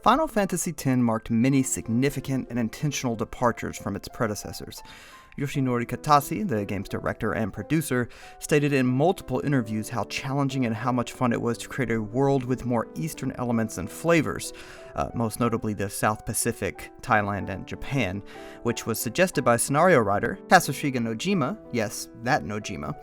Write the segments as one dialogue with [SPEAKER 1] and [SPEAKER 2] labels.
[SPEAKER 1] Final Fantasy X marked many significant and intentional departures from its predecessors. Yoshinori Katase, the game's director and producer, stated in multiple interviews how challenging and how much fun it was to create a world with more Eastern elements and flavors, most notably the South Pacific, Thailand, and Japan, which was suggested by scenario writer Katsushika Nojima, yes, that Nojima.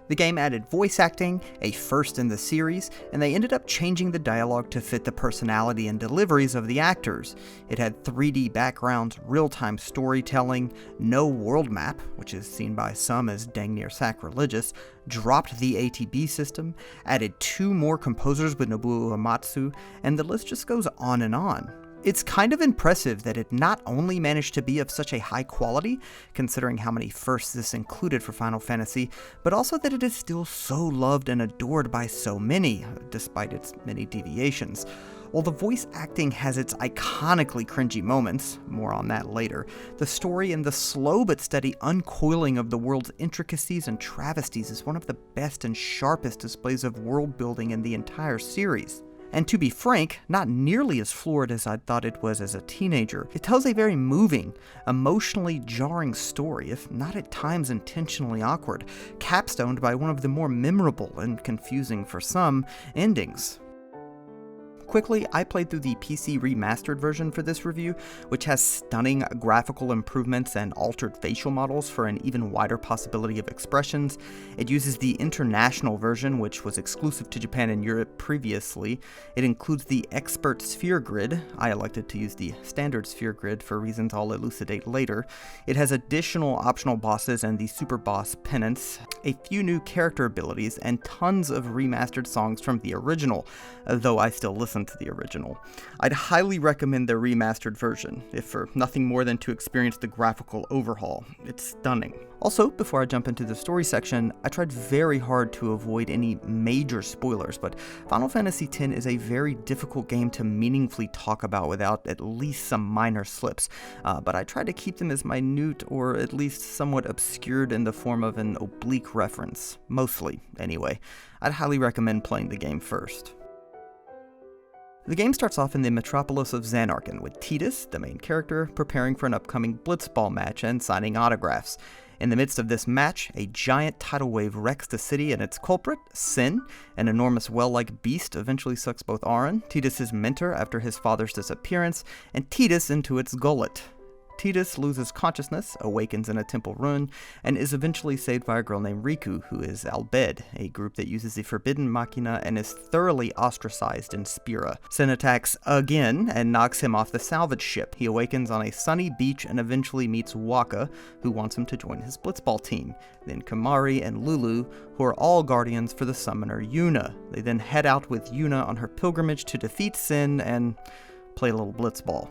[SPEAKER 1] The game added voice acting, a first in the series, and they ended up changing the dialogue to fit the personality and deliveries of the actors. It had 3D backgrounds, real-time storytelling, no world map, which is seen by some as dang near sacrilegious, dropped the ATB system, added 2 more composers with Nobuo Uematsu, and the list just goes on and on. It's kind of impressive that it not only managed to be of such a high quality, considering how many firsts this included for Final Fantasy, but also that it is still so loved and adored by so many, despite its many deviations. While the voice acting has its iconically cringy moments, more on that later, the story and the slow but steady uncoiling of the world's intricacies and travesties is one of the best and sharpest displays of world building in the entire series. And to be frank, not nearly as florid as I thought it was as a teenager. It tells a very moving, emotionally jarring story, if not at times intentionally awkward, capstoned by one of the more memorable and confusing for some endings. Quickly, I played through the PC remastered version for this review, which has stunning graphical improvements and altered facial models for an even wider possibility of expressions. It uses the international version, which was exclusive to Japan and Europe previously. It includes the expert sphere grid. I elected to use the standard sphere grid for reasons I'll elucidate later. It has additional optional bosses and the super boss penance, a few new character abilities, and tons of remastered songs from the original, though I still listen to the original. I'd highly recommend the remastered version, if for nothing more than to experience the graphical overhaul. It's stunning. Also, before I jump into the story section, I tried very hard to avoid any major spoilers, but Final Fantasy X is a very difficult game to meaningfully talk about without at least some minor slips, but I tried to keep them as minute or at least somewhat obscured in the form of an oblique reference. Mostly, anyway. I'd highly recommend playing the game first. The game starts off in the metropolis of Xanarkand, with Tidus, the main character, preparing for an upcoming blitzball match and signing autographs. In the midst of this match, a giant tidal wave wrecks the city, and its culprit, Sin, an enormous well-like beast, eventually sucks both Auron, Tidus' mentor after his father's disappearance, and Tidus into its gullet. Tidus loses consciousness, awakens in a temple ruin, and is eventually saved by a girl named Riku, who is Albed, a group that uses the Forbidden Machina and is thoroughly ostracized in Spira. Sin attacks again and knocks him off the salvage ship. He awakens on a sunny beach and eventually meets Wakka, who wants him to join his blitzball team. Then Kamari and Lulu, who are all guardians for the summoner Yuna. They then head out with Yuna on her pilgrimage to defeat Sin and play a little blitzball.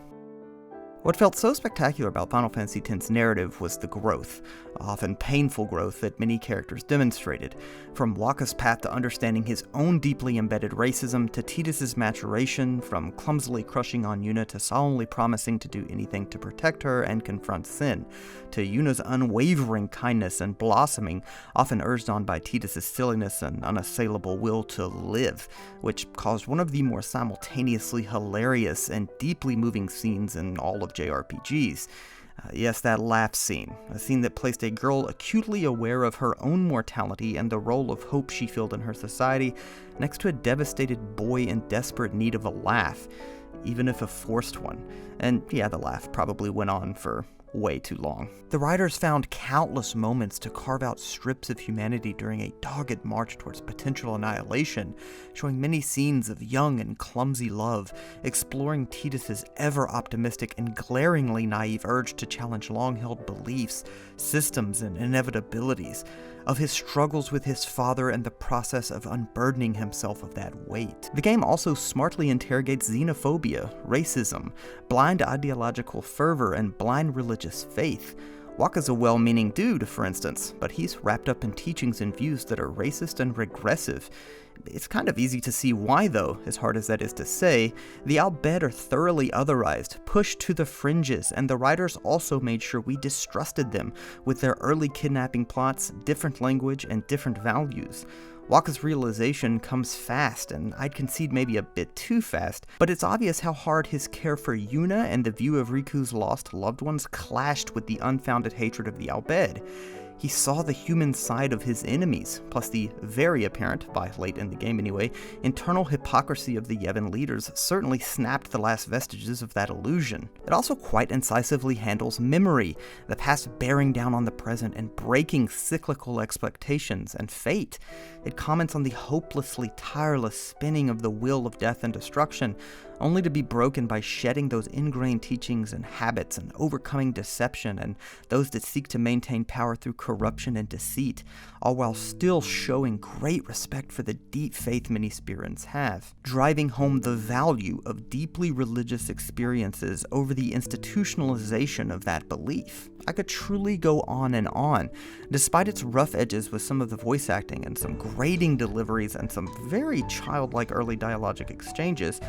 [SPEAKER 1] What felt so spectacular about Final Fantasy X's narrative was the growth, often painful growth that many characters demonstrated. From Wakka's path to understanding his own deeply embedded racism, to Tidus' maturation, from clumsily crushing on Yuna to solemnly promising to do anything to protect her and confront Sin, to Yuna's unwavering kindness and blossoming, often urged on by Tidus' silliness and unassailable will to live, which caused one of the more simultaneously hilarious and deeply moving scenes in all of JRPGs. Yes, that laugh scene. A scene that placed a girl acutely aware of her own mortality and the role of hope she filled in her society, next to a devastated boy in desperate need of a laugh, even if a forced one. And yeah, the laugh probably went on for way too long. The writers found countless moments to carve out strips of humanity during a dogged march towards potential annihilation, showing many scenes of young and clumsy love, exploring Tidus' ever-optimistic and glaringly naive urge to challenge long-held beliefs, systems, and inevitabilities, of his struggles with his father and the process of unburdening himself of that weight. The game also smartly interrogates xenophobia, racism, blind ideological fervor, and blind religious faith. Wakka's a well-meaning dude, for instance, but he's wrapped up in teachings and views that are racist and regressive. It's kind of easy to see why, though, as hard as that is to say. The Albed are thoroughly otherized, pushed to the fringes, and the writers also made sure we distrusted them with their early kidnapping plots, different language, and different values. Waka's realization comes fast, and I'd concede maybe a bit too fast, but it's obvious how hard his care for Yuna and the view of Riku's lost loved ones clashed with the unfounded hatred of the Al Bhed. He saw the human side of his enemies, plus the very apparent, by late in the game anyway, internal hypocrisy of the Yevon leaders certainly snapped the last vestiges of that illusion. It also quite incisively handles memory, the past bearing down on the present and breaking cyclical expectations and fate. It comments on the hopelessly tireless spinning of the wheel of death and destruction, only to be broken by shedding those ingrained teachings and habits and overcoming deception and those that seek to maintain power through corruption and deceit, all while still showing great respect for the deep faith many Spirans have, driving home the value of deeply religious experiences over the institutionalization of that belief. I could truly go on and on, despite its rough edges with some of the voice acting and some grating deliveries and some very childlike early dialogic exchanges,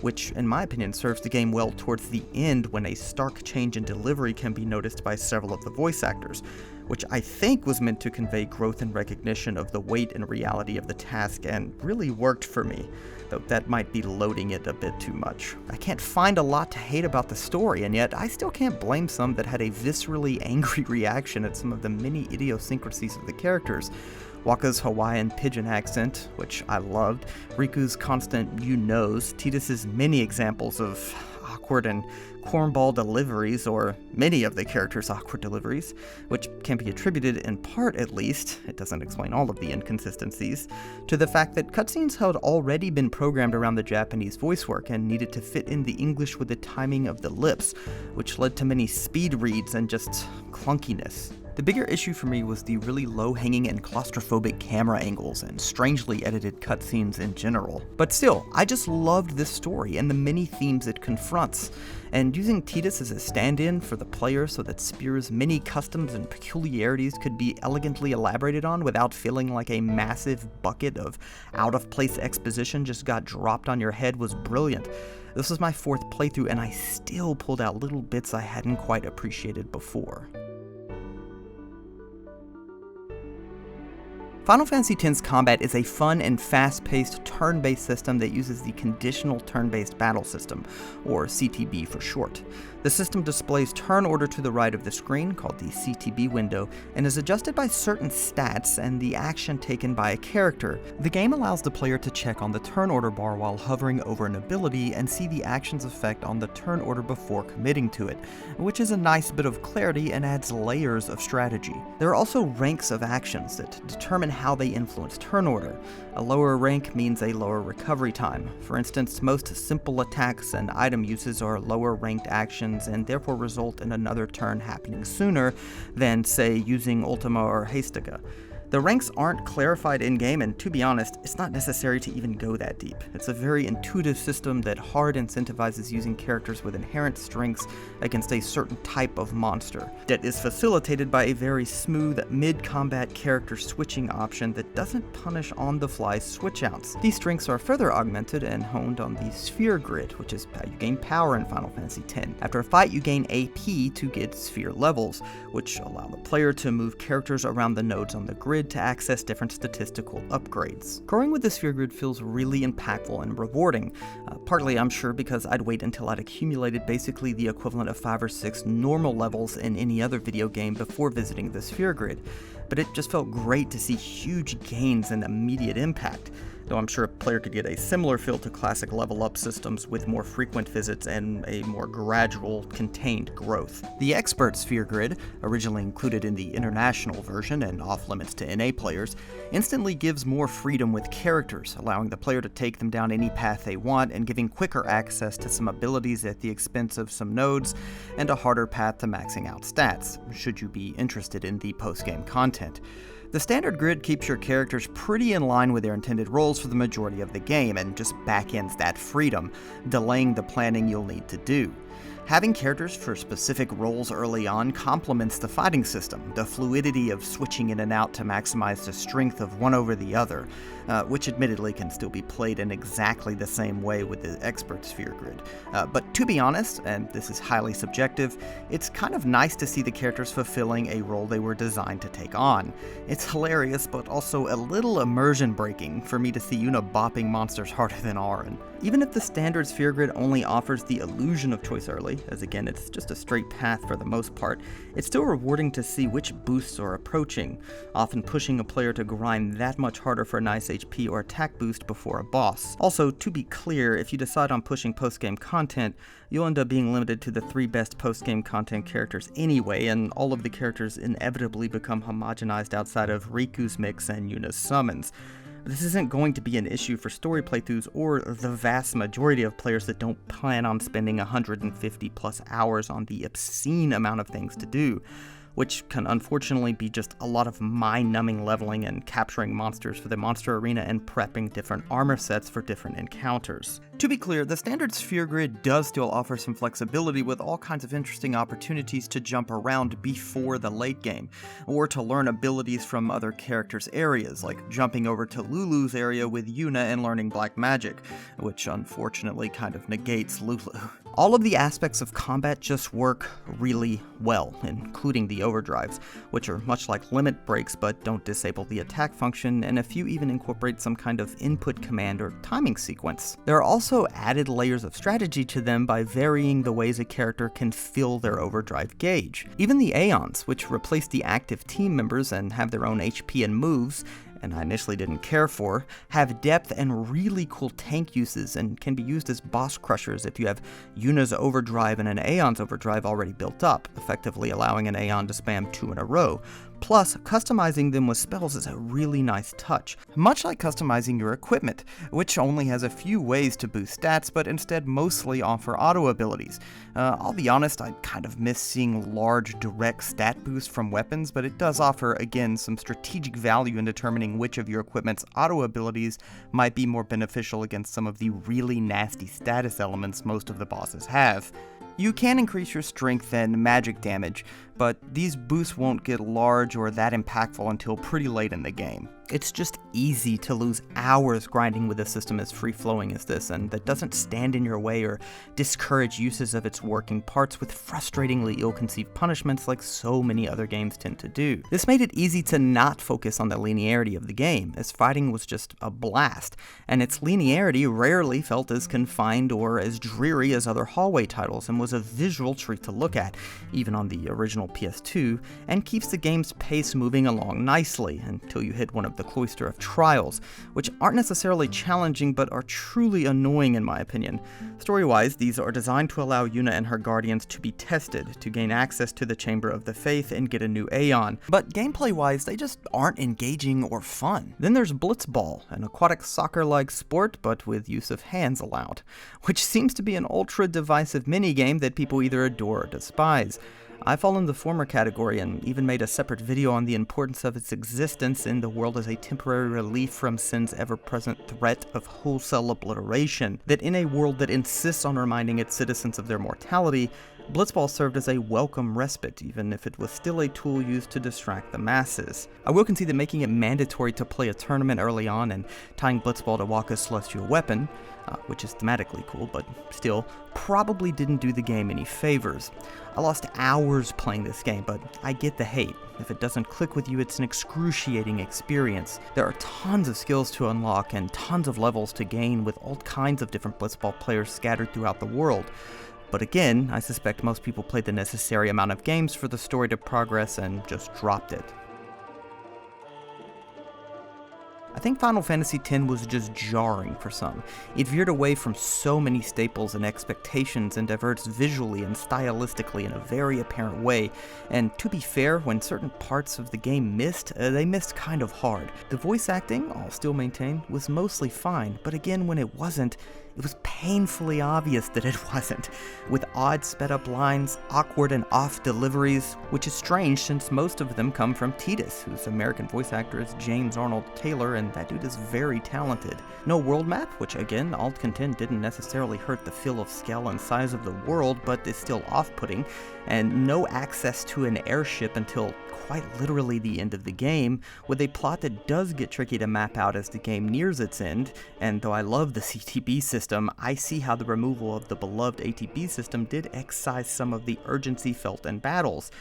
[SPEAKER 1] which in my opinion serves the game well towards the end when a stark change in delivery can be noticed by several of the voice actors, which I think was meant to convey growth and recognition of the weight and reality of the task and really worked for me, though that might be loading it a bit too much. I can't find a lot to hate about the story, and yet I still can't blame some that had a viscerally angry reaction at some of the many idiosyncrasies of the characters. Waka's Hawaiian pidgin accent, which I loved, Riku's constant "you knows," Tidus's many examples of awkward and cornball deliveries, or many of the characters' awkward deliveries, which can be attributed, in part at least, it doesn't explain all of the inconsistencies, to the fact that cutscenes had already been programmed around the Japanese voice work and needed to fit in the English with the timing of the lips, which led to many speed reads and just clunkiness. The bigger issue for me was the really low-hanging and claustrophobic camera angles and strangely edited cutscenes in general. But still, I just loved this story and the many themes it confronts, and using Tidus as a stand-in for the player so that Spear's many customs and peculiarities could be elegantly elaborated on without feeling like a massive bucket of out-of-place exposition just got dropped on your head was brilliant. This was my fourth playthrough and I still pulled out little bits I hadn't quite appreciated before. Final Fantasy X's combat is a fun and fast-paced turn-based system that uses the Conditional Turn-Based Battle System, or CTB for short. The system displays turn order to the right of the screen, called the CTB window, and is adjusted by certain stats and the action taken by a character. The game allows the player to check on the turn order bar while hovering over an ability and see the action's effect on the turn order before committing to it, which is a nice bit of clarity and adds layers of strategy. There are also ranks of actions that determine how they influence turn order. A lower rank means a lower recovery time. For instance, most simple attacks and item uses are lower ranked actions and therefore result in another turn happening sooner than, say, using Ultima or Hastega. The ranks aren't clarified in-game, and to be honest, it's not necessary to even go that deep. It's a very intuitive system that hard incentivizes using characters with inherent strengths against a certain type of monster, that is facilitated by a very smooth mid-combat character switching option that doesn't punish on-the-fly switch-outs. These strengths are further augmented and honed on the Sphere Grid, which is how you gain power in Final Fantasy X. After a fight, you gain AP to get sphere levels, which allow the player to move characters around the nodes on the grid to access different statistical upgrades. Growing with the Sphere Grid feels really impactful and rewarding, partly I'm sure because I'd wait until I'd accumulated basically the equivalent of 5 or 6 normal levels in any other video game before visiting the Sphere Grid, but it just felt great to see huge gains and immediate impact. Though I'm sure a player could get a similar feel to classic level-up systems with more frequent visits and a more gradual, contained growth. The Expert Sphere Grid, originally included in the international version and off-limits to NA players, instantly gives more freedom with characters, allowing the player to take them down any path they want and giving quicker access to some abilities at the expense of some nodes, and a harder path to maxing out stats, should you be interested in the post-game content. The standard grid keeps your characters pretty in line with their intended roles for the majority of the game and just backends that freedom, delaying the planning you'll need to do. Having characters for specific roles early on complements the fighting system, the fluidity of switching in and out to maximize the strength of one over the other, which admittedly can still be played in exactly the same way with the expert sphere grid. But to be honest, and this is highly subjective, it's kind of nice to see the characters fulfilling a role they were designed to take on. It's hilarious, but also a little immersion breaking for me to see Yuna bopping monsters harder than Auron. Even if the standard sphere grid only offers the illusion of choice early, as again it's just a straight path for the most part, it's still rewarding to see which boosts are approaching, often pushing a player to grind that much harder for a nice HP or attack boost before a boss. Also, to be clear, if you decide on pushing post-game content, you'll end up being limited to the 3 best post-game content characters anyway, and all of the characters inevitably become homogenized outside of Riku's mix and Yuna's summons. This isn't going to be an issue for story playthroughs or the vast majority of players that don't plan on spending 150 plus hours on the obscene amount of things to do, which can unfortunately be just a lot of mind-numbing leveling and capturing monsters for the monster arena and prepping different armor sets for different encounters. To be clear, the standard sphere grid does still offer some flexibility with all kinds of interesting opportunities to jump around before the late game, or to learn abilities from other characters' areas, like jumping over to Lulu's area with Yuna and learning black magic, which unfortunately kind of negates Lulu. All of the aspects of combat just work really well, including the overdrives, which are much like limit breaks but don't disable the attack function, and a few even incorporate some kind of input command or timing sequence. There are also added layers of strategy to them by varying the ways a character can fill their overdrive gauge. Even the Aeons, which replace the active team members and have their own HP and moves, and I initially didn't care for, have depth and really cool tank uses and can be used as boss crushers if you have Yuna's overdrive and an Aeon's overdrive already built up, effectively allowing an Aeon to spam 2 in a row. Plus, customizing them with spells is a really nice touch, much like customizing your equipment, which only has a few ways to boost stats, but instead mostly offer auto abilities. I'll be honest, I kind of miss seeing large direct stat boosts from weapons, but it does offer, again, some strategic value in determining which of your equipment's auto abilities might be more beneficial against some of the really nasty status elements most of the bosses have. You can increase your strength and magic damage, but these boosts won't get large or that impactful until pretty late in the game. It's just easy to lose hours grinding with a system as free-flowing as this, and that doesn't stand in your way or discourage uses of its working parts with frustratingly ill-conceived punishments like so many other games tend to do. This made it easy to not focus on the linearity of the game, as fighting was just a blast, and its linearity rarely felt as confined or as dreary as other hallway titles, and was a visual treat to look at, even on the original PS2, and keeps the game's pace moving along nicely until you hit one of the cloister of trials, which aren't necessarily challenging but are truly annoying in my opinion. Story-wise, these are designed to allow Yuna and her guardians to be tested, to gain access to the Chamber of the Faith and get a new Aeon, but gameplay-wise they just aren't engaging or fun. Then there's Blitzball, an aquatic soccer-like sport but with use of hands allowed, which seems to be an ultra-divisive minigame that people either adore or despise. I fall in the former category and even made a separate video on the importance of its existence in the world as a temporary relief from sin's ever-present threat of wholesale obliteration, that in a world that insists on reminding its citizens of their mortality, Blitzball served as a welcome respite, even if it was still a tool used to distract the masses. I will concede that making it mandatory to play a tournament early on and tying Blitzball to Wakka's celestial weapon, which is thematically cool, but still, probably didn't do the game any favors. I lost hours playing this game, but I get the hate. If it doesn't click with you, it's an excruciating experience. There are tons of skills to unlock and tons of levels to gain with all kinds of different Blitzball players scattered throughout the world. But again, I suspect most people played the necessary amount of games for the story to progress and just dropped it. I think Final Fantasy X was just jarring for some. It veered away from so many staples and expectations and diverts visually and stylistically in a very apparent way, and to be fair, when certain parts of the game missed, they missed kind of hard. The voice acting, I'll still maintain, was mostly fine, but again when it wasn't, It was painfully obvious that it wasn't, with odd sped-up lines, awkward and off deliveries, which is strange since most of them come from Tidus, whose American voice actor is James Arnold Taylor, and that dude is very talented. No world map, which again, I'll contend didn't necessarily hurt the feel of scale and size of the world, but is still off-putting, and no access to an airship until quite literally the end of the game, with a plot that does get tricky to map out as the game nears its end. And though I love the CTB system, I see how the removal of the beloved ATB system did excise some of the urgency felt in battles.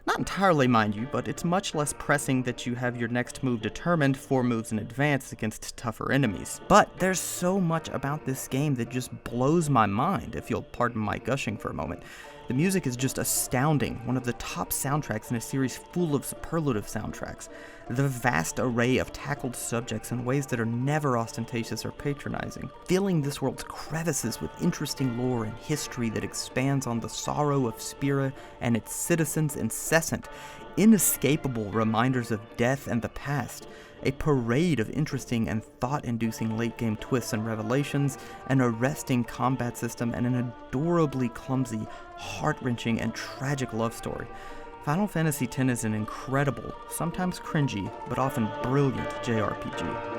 [SPEAKER 1] Not entirely, mind you, but it's much less pressing that you have your next move determined 4 moves in advance against tougher enemies. But there's so much about this game that just blows my mind, if you'll pardon my gushing for a moment. The music is just astounding, one of the top soundtracks in a series full of superlative soundtracks. The vast array of tackled subjects in ways that are never ostentatious or patronizing, filling this world's crevices with interesting lore and history that expands on the sorrow of Spira and its citizens' incessant, inescapable reminders of death and the past, a parade of interesting and thought-inducing late-game twists and revelations, an arresting combat system, and an adorably clumsy, heart-wrenching, and tragic love story. Final Fantasy X is an incredible, sometimes cringy, but often brilliant JRPG.